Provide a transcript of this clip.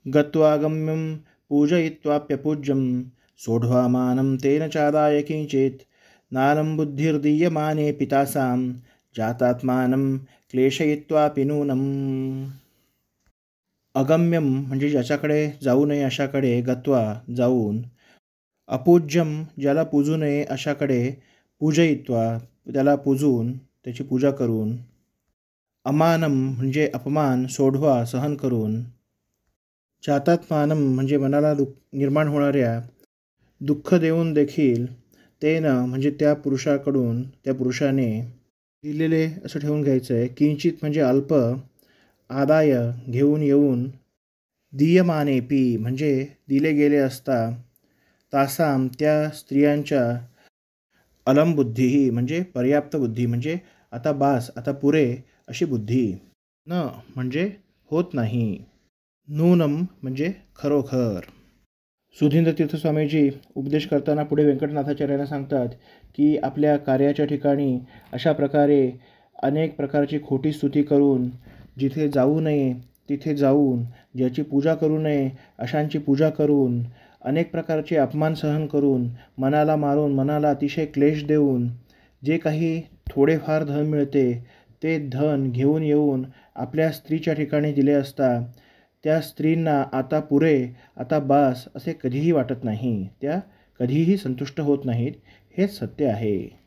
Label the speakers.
Speaker 1: गत्वागम्यं पूजयित्वाप्यपूज्यं सोढ्वामानं तेन चादाय किंचित् नालं बुद्धिर्दीयमाने पितासां जातात्मानं क्लेशयित्वापि नूनम्। अगम्यम म्हणजे ज्याच्याकडे जाऊ नये अशाकडे गत्वा जाऊन, अपूज्यम ज्याला पूजू नये अशाकडे पूजयित्वा त्याला पूजून त्याची पूजा करून, अमानम म्हणजे अपमान सोढवा सहन करून, जातात्मानम म्हणजे मनाला निर्माण होणाऱ्या दुःख देऊन देखील तेन म्हणजे त्या पुरुषाकडून त्या पुरुषाने दिलेले असं ठेवून घ्यायचं आहे। किंचित म्हणजे अल्प, आदाय घेऊन येऊन, दीयमाने पी म्हणजे दिले गेले असता, तासाम त्या स्त्रियांच्या, अलमबुद्धीही म्हणजे पर्याप्त बुद्धी म्हणजे आता बास आता पुरे अशी बुद्धी, न म्हणजे होत नाही, नूनम म्हणजे खरोखर। सुधींद्र तीर्थस्वामीजी उपदेश करताना पुढे व्यंकटनाथाचार्यांना सांगतात की आपल्या कार्याच्या ठिकाणी अशा प्रकारे अनेक प्रकारची खोटी स्तुती करून, जिथे जाऊ नये तिथे जाऊन, ज्याची पूजा करू नये अशांची पूजा करून, अनेक प्रकारचे अपमान सहन करून, मनाला मारून, मनाला अतिशय क्लेश देऊन जे काही थोडेफार धन मिळते ते धन घेऊन येऊन आपल्या स्त्रीच्या ठिकाणी दिले असता त्या स्त्रींना आता पुरे आता बास असे कधीही वाटत नाही, त्या कधीही संतुष्ट होत नाहीत, हेच सत्य आहे।